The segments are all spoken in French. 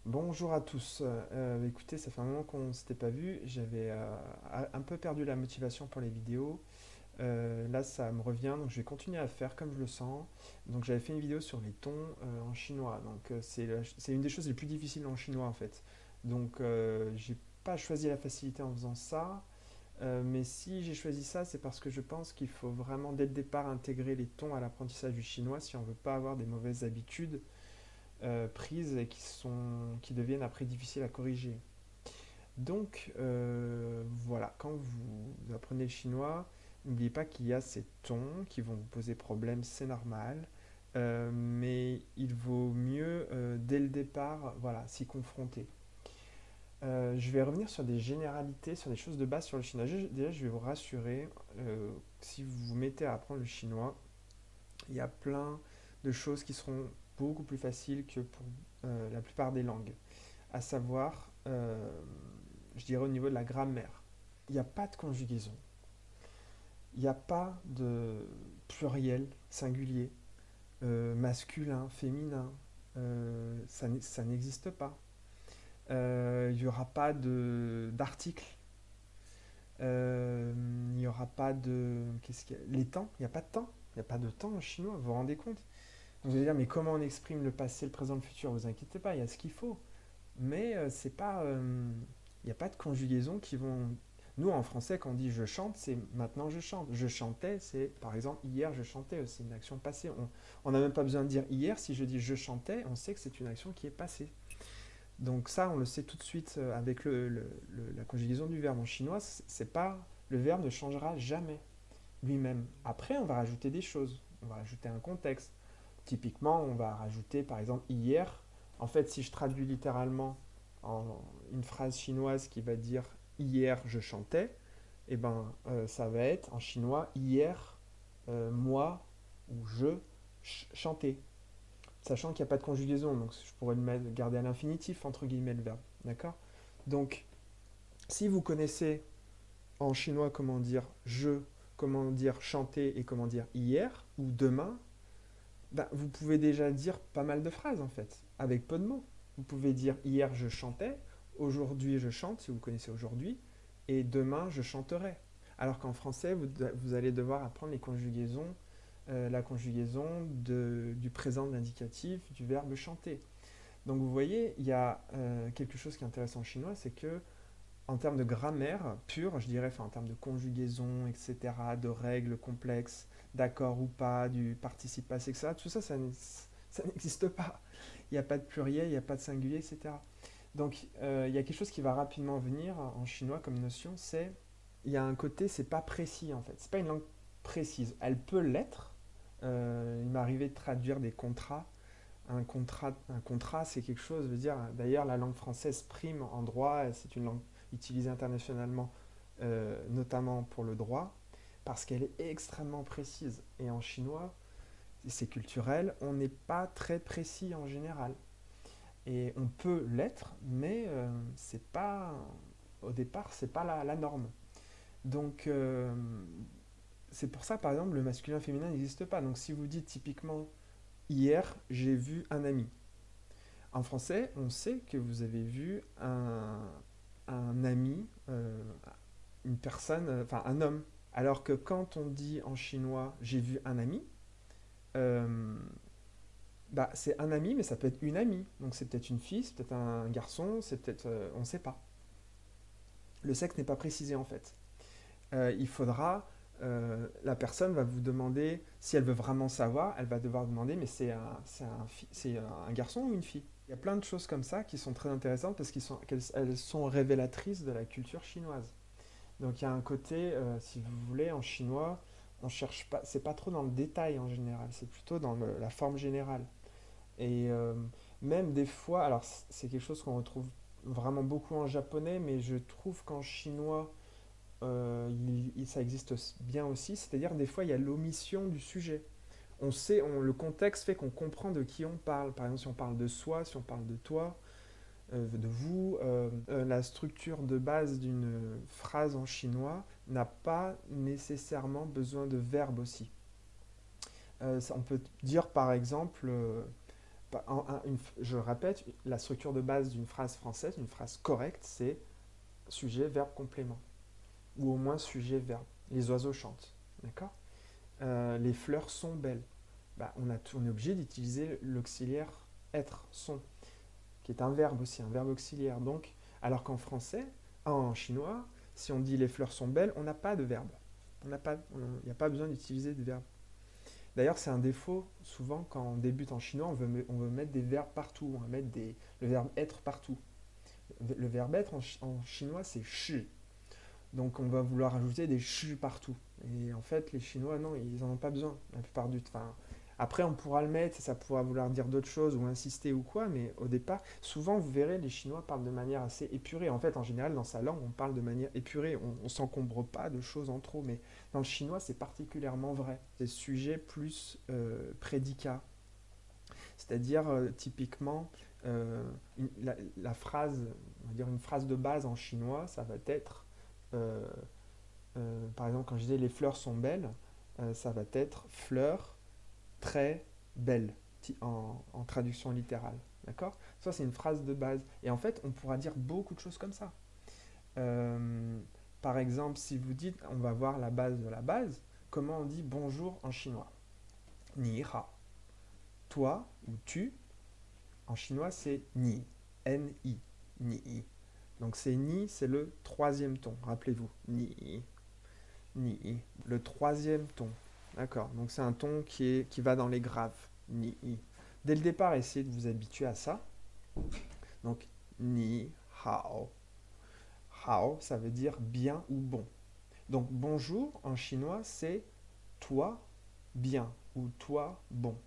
Bonjour à tous. Écoutez, ça fait un moment qu'on ne s'était pas vu. J'avais un peu perdu la motivation pour les vidéos. Là, ça me revient, donc je vais continuer à faire comme je le sens. Donc, j'avais fait une vidéo sur les tons en chinois. Donc, c'est une des choses les plus difficiles en chinois en fait. Donc, j'ai pas choisi la facilité en faisant ça. Mais si j'ai choisi ça, c'est parce que je pense qu'il faut vraiment dès le départ intégrer les tons à l'apprentissage du chinois si on veut pas avoir des mauvaises habitudes prises et qui deviennent après difficiles à corriger. Donc voilà, quand vous apprenez le chinois, n'oubliez pas qu'il y a ces tons qui vont vous poser problème, c'est normal. Mais il vaut mieux dès le départ voilà, s'y confronter. Je vais revenir sur des généralités, sur des choses de base sur le chinois. Déjà, je vais vous rassurer, si vous vous mettez à apprendre le chinois, il y a plein de choses qui seront beaucoup plus faciles que pour la plupart des langues. À savoir, je dirais au niveau de la grammaire. Il n'y a pas de conjugaison. Il n'y a pas de pluriel, singulier, masculin, féminin. Ça n'existe pas. Il n'y aura pas d'article. Il n'y aura pas de... Qu'est-ce qu'il y a Les temps, il n'y a pas de temps. Il n'y a pas de temps en chinois, vous vous rendez compte? Vous allez dire, mais comment on exprime le passé, le présent, le futur? Vous inquiétez pas, il y a ce qu'il faut. Mais c'est pas, il n'y a pas de conjugaison qui vont. Nous, en français, quand on dit je chante, c'est maintenant je chante. Je chantais, c'est par exemple hier je chantais, c'est une action passée. On n'a même pas besoin de dire hier, si je dis je chantais, on sait que c'est une action qui est passée. Donc ça, on le sait tout de suite avec la conjugaison du verbe en chinois, c'est pas, le verbe ne changera jamais lui-même. Après, on va rajouter des choses, on va rajouter un contexte. Typiquement, on va rajouter par exemple hier. En fait, si je traduis littéralement en une phrase chinoise qui va dire hier je chantais, et ben ça va être en chinois hier moi ou je chantais. Sachant qu'il n'y a pas de conjugaison, donc je pourrais garder à l'infinitif entre guillemets le verbe. D'accord. Donc, si vous connaissez en chinois comment dire je, comment dire chanter et comment dire hier ou demain, ben, vous pouvez déjà dire pas mal de phrases en fait, avec peu de mots. Vous pouvez dire hier je chantais, aujourd'hui je chante si vous connaissez aujourd'hui, et demain je chanterai. Alors qu'en français, vous allez devoir apprendre les conjugaisons, la conjugaison du présent de l'indicatif du verbe chanter. Donc vous voyez, il y a quelque chose qui est intéressant en chinois, c'est que en termes de grammaire pure, je dirais, enfin, en termes de conjugaison, etc., de règles complexes, d'accord ou pas, du participe passé, etc., tout ça, ça n'existe pas. Il n'y a pas de pluriel, il n'y a pas de singulier, etc. Donc, il y a quelque chose qui va rapidement venir en chinois comme notion, c'est, il y a un côté, c'est pas précis en fait. C'est pas une langue précise. Elle peut l'être. Il m'est arrivé de traduire des contrats. Un contrat, c'est quelque chose, je veux dire, d'ailleurs, la langue française prime en droit, c'est une langue utilisée internationalement, notamment pour le droit, parce qu'elle est extrêmement précise. Et en chinois, c'est culturel, on n'est pas très précis en général. Et on peut l'être, mais c'est pas, au départ, c'est pas la norme. Donc, c'est pour ça, par exemple, le masculin et le féminin n'existe pas. Donc, si vous dites typiquement, hier, j'ai vu un ami. En français, on sait que vous avez vu un ami, une personne, enfin un homme. Alors que quand on dit en chinois j'ai vu un ami, euh, bah, c'est un ami, mais ça peut être une amie. Donc c'est peut-être une fille, c'est peut-être un garçon, c'est peut-être. On ne sait pas. Le sexe n'est pas précisé en fait. Il faudra. La personne va vous demander, si elle veut vraiment savoir, elle va devoir demander, mais c'est un garçon ou une fille? Il y a plein de choses comme ça qui sont très intéressantes parce qu'elles sont révélatrices de la culture chinoise. Donc il y a un côté, si vous voulez, en chinois, on cherche pas, c'est pas trop dans le détail en général, c'est plutôt dans la forme générale. Et même des fois, alors c'est quelque chose qu'on retrouve vraiment beaucoup en japonais, mais je trouve qu'en chinois, ça existe bien aussi, c'est-à-dire des fois il y a l'omission du sujet. On sait, le contexte fait qu'on comprend de qui on parle. Par exemple, si on parle de soi, si on parle de toi, de vous, la structure de base d'une phrase en chinois n'a pas nécessairement besoin de verbe aussi. On peut dire par exemple, Je répète, la structure de base d'une phrase française, une phrase correcte, c'est sujet, verbe, complément. Ou au moins sujet, verbe. Les oiseaux chantent. D'accord. Les fleurs sont belles. Bah, on est obligé d'utiliser l'auxiliaire être, sont, qui est un verbe aussi, un verbe auxiliaire. Donc, alors qu'en français, en chinois, si on dit les fleurs sont belles, on n'a pas de verbe. Il n'y a pas besoin d'utiliser de verbe. D'ailleurs, c'est un défaut, souvent, quand on débute en chinois, on veut mettre des verbes partout, on va mettre le verbe être partout. Le verbe être en chinois, c'est shi. Donc on va vouloir ajouter des shi partout. Et en fait, les Chinois, non, ils n'en ont pas besoin, la plupart du temps. Enfin, après, on pourra le mettre, ça pourra vouloir dire d'autres choses ou insister ou quoi, mais au départ, souvent, vous verrez, les Chinois parlent de manière assez épurée. En fait, en général, dans sa langue, on parle de manière épurée. On ne s'encombre pas de choses en trop, mais dans le chinois, c'est particulièrement vrai. C'est sujet plus prédicat. C'est-à-dire, typiquement, la phrase, on va dire une phrase de base en chinois, ça va être, euh, par exemple, quand je disais les fleurs sont belles, ça va être fleurs très belles en traduction littérale. D'accord. Ça, c'est une phrase de base. Et en fait, on pourra dire beaucoup de choses comme ça. Euh, Par exemple, si vous dites, on va voir la base de la base, comment on dit bonjour en chinois. Ni hao. Toi ou tu, en chinois, c'est ni. N-I. Ni. Donc c'est ni, c'est le troisième ton. Rappelez-vous. Ni. Ni. Le troisième ton. D'accord. Donc c'est un ton qui va dans les graves. Ni. Dès le départ, essayez de vous habituer à ça. Donc ni hao. Hao, ça veut dire bien ou bon. Donc bonjour en chinois, c'est toi bien ou toi bon.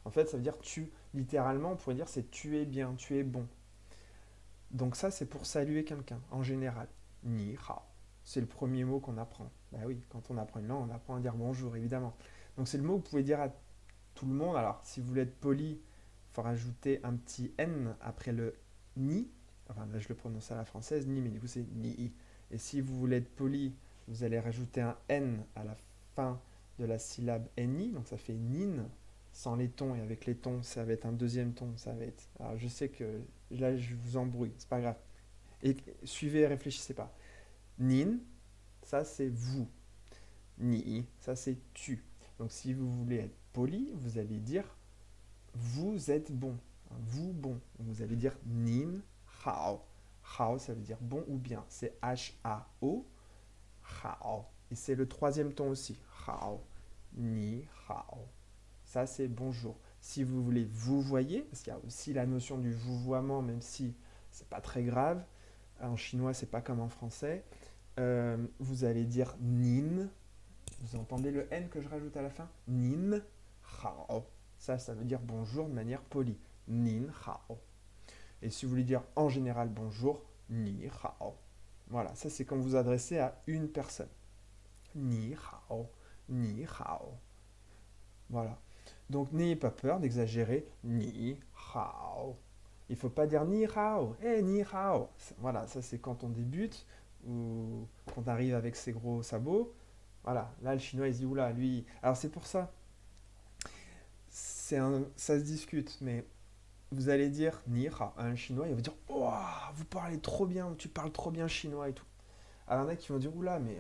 En fait, ça veut dire tu. Littéralement, on pourrait dire c'est tu es bien, tu es bon. Donc ça, c'est pour saluer quelqu'un, en général. Ni hao. C'est le premier mot qu'on apprend. Bah oui, quand on apprend une langue, on apprend à dire bonjour, évidemment. Donc c'est le mot que vous pouvez dire à tout le monde. Alors, si vous voulez être poli, il faut rajouter un petit N après le ni. Enfin, là, je le prononce à la française, ni, mais du coup, c'est ni. Et si vous voulez être poli, vous allez rajouter un N à la fin de la syllabe ni. Donc ça fait nin, sans les tons. Et avec les tons, ça va être un deuxième ton. Ça va être... Alors, je sais que là, je vous embrouille. C'est pas grave. Et suivez et réfléchissez pas. Nin, ça, c'est vous. Ni, ça, c'est tu. Donc, si vous voulez être poli, vous allez dire vous êtes bon. Vous bon. Vous allez dire nin hao. Hao, ça veut dire bon ou bien. C'est H-A-O. Hao. Et c'est le troisième ton aussi. Hao. Ni hao. Ça, c'est bonjour. Si vous voulez vous voyez, parce qu'il y a aussi la notion du vouvoiement, même si c'est pas très grave. En chinois, c'est pas comme en français. Vous allez dire nin. Vous entendez le N que je rajoute à la fin. Nin hao. Ça veut dire bonjour de manière polie. Nin hao. Et si vous voulez dire en général bonjour, ni hao. Voilà, ça c'est quand vous vous adressez à une personne. Ni hao, ni hao. Voilà. Donc n'ayez pas peur d'exagérer. Ni hao. Il ne faut pas dire ni hao. Ni hao. Voilà, ça c'est quand on débute ou quand on arrive avec ses gros sabots. Voilà, là le chinois il se dit oula, lui. Alors c'est pour ça, ça se discute, mais vous allez dire ni hao à un chinois, il va dire oh, vous parlez trop bien, tu parles trop bien chinois et tout. Alors il y en a qui vont dire oula, mais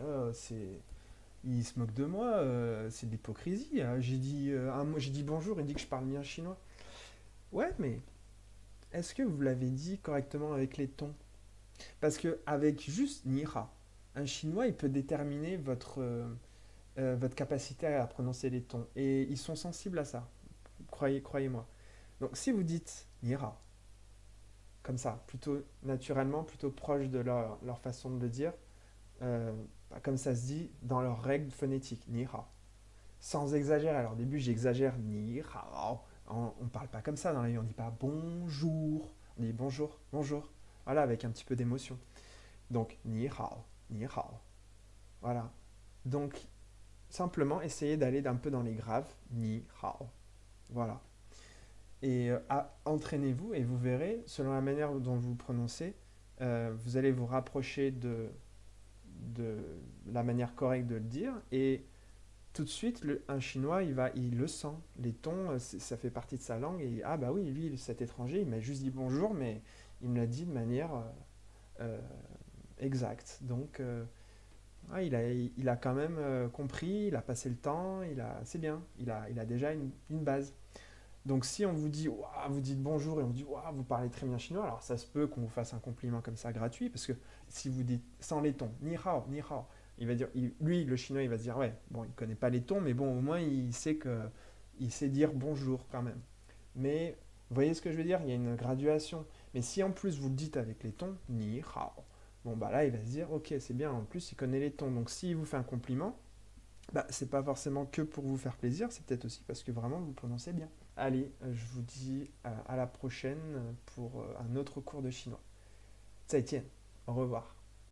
il se moque de moi, c'est de l'hypocrisie. Hein. J'ai dit bonjour, il dit que je parle bien chinois. Ouais, mais est-ce que vous l'avez dit correctement avec les tons? Parce que avec juste ni hao, un chinois il peut déterminer votre capacité à prononcer les tons. Et ils sont sensibles à ça. Croyez-moi. Donc si vous dites Nira, comme ça, plutôt naturellement, plutôt proche de leur façon de le dire, euh, comme ça se dit dans leurs règles phonétiques, Nira. Sans exagérer. Alors au début j'exagère Nira. On ne parle pas comme ça dans la vie, on ne dit pas bonjour. On dit bonjour, bonjour. Voilà, avec un petit peu d'émotion. Donc Nira, Nira. Voilà. Donc simplement essayez d'aller un peu dans les graves, ni hao. Voilà. Et entraînez-vous et vous verrez, selon la manière dont vous prononcez, vous allez vous rapprocher de la manière correcte de le dire et tout de suite, un Chinois, il le sent. Les tons, ça fait partie de sa langue. Et ah bah oui, lui, cet étranger, il m'a juste dit bonjour, mais il me l'a dit de manière euh, exacte. Donc, ouais, il a quand même compris, il a passé le temps, c'est bien. Il a déjà une base. Donc si on vous dit, ouah, vous dites bonjour et on vous dit, ouah, vous parlez très bien chinois, alors ça se peut qu'on vous fasse un compliment comme ça gratuit, parce que si vous dites sans les tons, ni hao, il va dire, lui, le chinois, il va se dire, ouais, bon, il connaît pas les tons, mais bon, au moins il sait dire bonjour quand même. Mais vous voyez ce que je veux dire? Il y a une graduation. Mais si en plus vous le dites avec les tons, ni hao, bon bah là il va se dire, ok, c'est bien, en plus il connaît les tons. Donc s'il vous fait un compliment, bah, c'est pas forcément que pour vous faire plaisir, c'est peut-être aussi parce que vraiment vous prononcez bien. Allez, je vous dis à la prochaine pour un autre cours de chinois. 再见, au revoir.